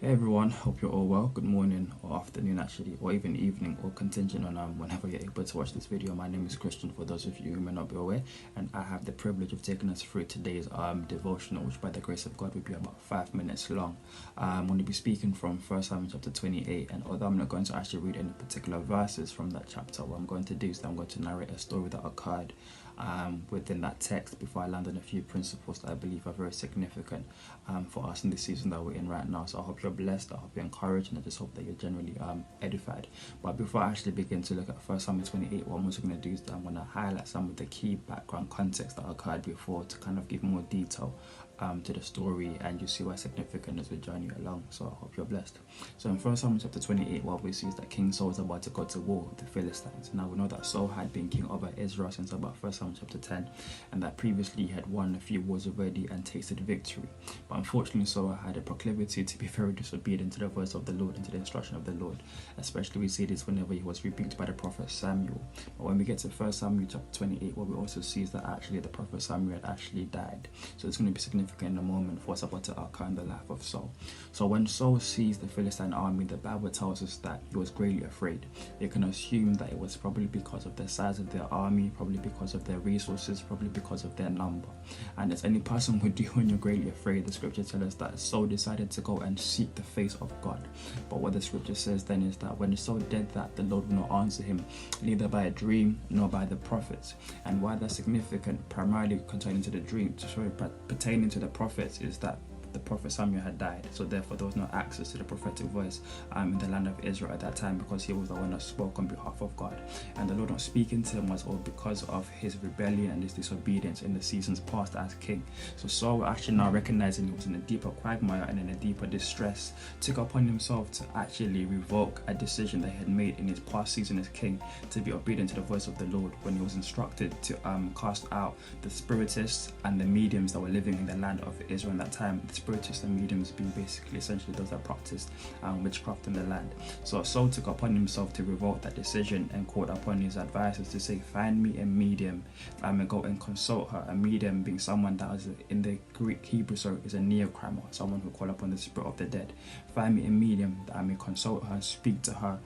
Hey everyone, hope you're all well. Good morning or afternoon actually, or even evening, or contingent on whenever you're able to watch this video. My name is Christian for those of you who may not be aware, and I have the privilege of taking us through today's devotional, which by the grace of God will be about 5 minutes long. I'm going to be speaking from 1 Samuel chapter 28, and although I'm not going to actually read any particular verses from that chapter, what I'm going to do is I'm going to narrate a story that occurred within that text before I land on a few principles that I believe are very significant for us in the season that we're in right now. So I hope you're blessed, I hope you're encouraged, and I just hope that you're generally edified. But before I actually begin to look at 1 Samuel 28, what I'm also going to do is that I'm going to highlight some of the key background context that occurred before to kind of give more detail to the story, and you see why significant as we journey along. So I hope you're blessed. So in 1 Samuel chapter 28, what we see is that King Saul is about to go to war with the Philistines. Now we know that Saul had been king over Israel since about 1 Samuel chapter 10, and that previously he had won a few wars already and tasted victory. But unfortunately Saul had a proclivity to be very disobedient to the voice of the Lord and to the instruction of the Lord. Especially we see this whenever he was rebuked by the prophet Samuel. But when we get to 1 Samuel chapter 28, what we also see is that actually the prophet Samuel had actually died. So it's going to be significant in a moment for what's about to occur in the life of Saul. So when Saul sees the Philistine army, the Bible tells us that he was greatly afraid. You can assume that it was probably because of the size of their army, probably because of their resources, probably because of their number. And as any person would do when you're greatly afraid, the scripture tells us that Saul decided to go and seek the face of God. But what the scripture says then is that when Saul did that, the Lord will not answer him, neither by a dream nor by the prophets. And why that's significant, primarily pertaining to the dream, pertaining to the prophets, is that the prophet Samuel had died, so therefore there was no access to the prophetic voice in the land of Israel at that time, because he was the one that spoke on behalf of God. And the Lord not speaking to him was all because of his rebellion and his disobedience in the seasons past as king. So Saul, actually now recognizing he was in a deeper quagmire and in a deeper distress, took upon himself to actually revoke a decision that he had made in his past season as king, to be obedient to the voice of the Lord when he was instructed to cast out the spiritists and the mediums that were living in the land of Israel at that time. Spiritists and mediums being basically essentially those that practiced witchcraft in the land. So Saul took upon himself to revoke that decision and called upon his advisors to say, find me a medium, and go and consult her. A medium being someone that is in the Greek Hebrew, so is a neochromer, someone who call upon the spirit of the dead. Find me a medium that I may consult her and speak to her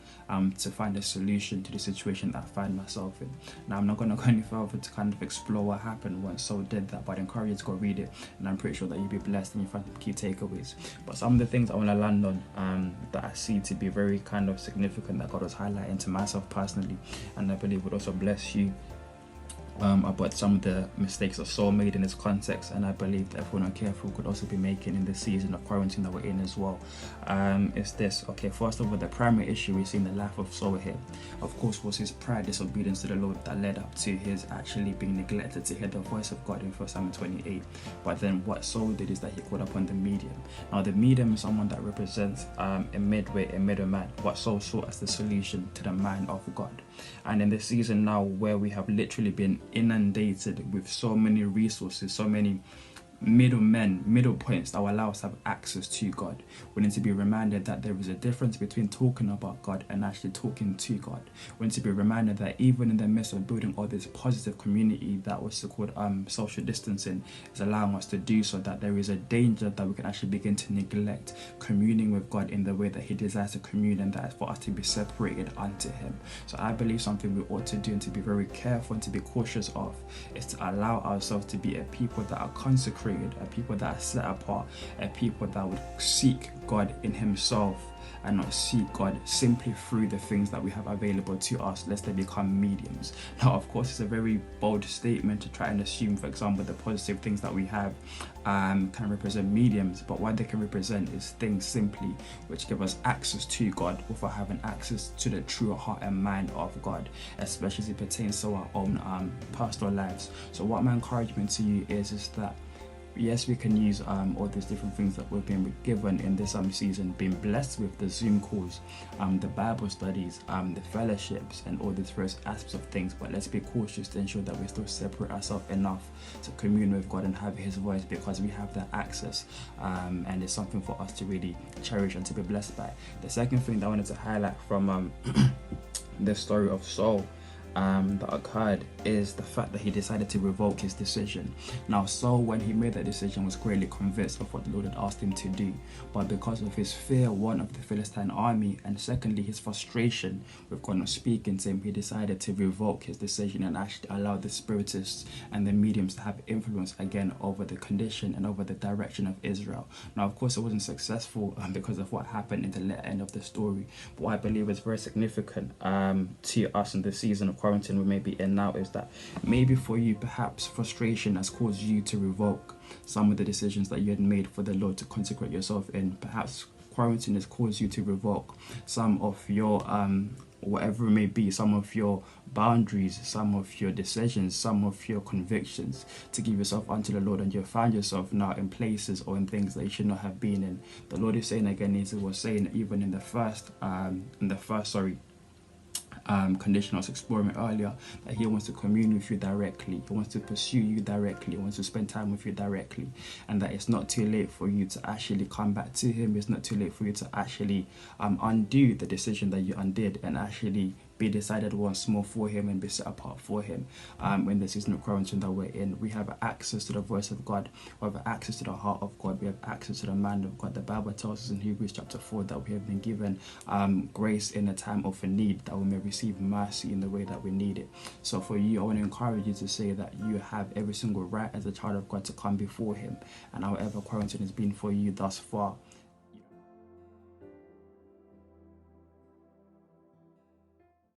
to find a solution to the situation that I find myself in. Now I'm not going to go any further to kind of explore what happened when Saul did that, but I encourage you to go read it, and I'm pretty sure that you'll be blessed and you find some key takeaways. But some of the things I want to land on that I see to be very kind of significant that God was highlighting to myself personally, and I believe would also bless you about some of the mistakes that Saul made in this context, and I believe that if we're not careful could also be making in this season of quarantine that we're in as well. Is this, okay, first of all, the primary issue we see in the life of Saul here, of course, was his pride, disobedience to the Lord that led up to his actually being neglected to hear the voice of God in 1 Samuel 28. But then what Saul did is that he called upon the medium. Now the medium is someone that represents a middleman, what Saul saw as the solution to the mind of God. And in this season now, where we have literally been inundated with so many resources, so many middle points that will allow us to have access to God, we need to be reminded that there is a difference between talking about God and actually talking to God. We need to be reminded that even in the midst of building all this positive community that was called social distancing is allowing us to do so, that there is a danger that we can actually begin to neglect communing with God in the way that he desires to commune, and that is for us to be separated unto him. So I believe something we ought to do and to be very careful and to be cautious of is to allow ourselves to be a people that are consecrated, a people that are set apart, a people that would seek God in himself and not seek God simply through the things that we have available to us, lest they become mediums. Now, of course, it's a very bold statement to try and assume, for example, the positive things that we have can represent mediums, but what they can represent is things simply which give us access to God without having access to the true heart and mind of God, especially as it pertains to our own personal lives. So what my encouragement to you is that yes, we can use all these different things that we've been given in this season, being blessed with the Zoom calls, the Bible studies, the fellowships, and all these various aspects of things. But let's be cautious to ensure that we still separate ourselves enough to commune with God and have his voice, because we have that access, and it's something for us to really cherish and to be blessed by. The second thing that I wanted to highlight from the story of Saul that occurred is the fact that he decided to revoke his decision. Now Saul, when he made that decision, was greatly convinced of what the Lord had asked him to do, but because of his fear, one, of the Philistine army, and secondly his frustration with God not speaking to him, he decided to revoke his decision and actually allow the spiritists and the mediums to have influence again over the condition and over the direction of Israel. Now of course it wasn't successful because of what happened in the later end of the story, but what I believe is very significant to us in the season of quarantine we may be in now is that maybe for you, perhaps frustration has caused you to revoke some of the decisions that you had made for the Lord to consecrate yourself in. Perhaps quarantine has caused you to revoke some of your whatever it may be, some of your boundaries, some of your decisions, some of your convictions to give yourself unto the Lord, and you find yourself now in places or in things that you should not have been in. The Lord is saying again, as he was saying even in the first condition I was exploring earlier, that he wants to commune with you directly, he wants to pursue you directly, he wants to spend time with you directly, and that it's not too late for you to actually come back to him. It's not too late for you to actually undo the decision that you undid and actually be decided once more for him and be set apart for him. In the season of quarantine that we're in, we have access to the voice of God, we have access to the heart of God, we have access to the mind of God. The Bible tells us in Hebrews chapter 4 that we have been given grace in a time of need, that we may receive mercy in the way that we need it. So for you, I want to encourage you to say that you have every single right as a child of God to come before him, and however quarantine has been for you thus far,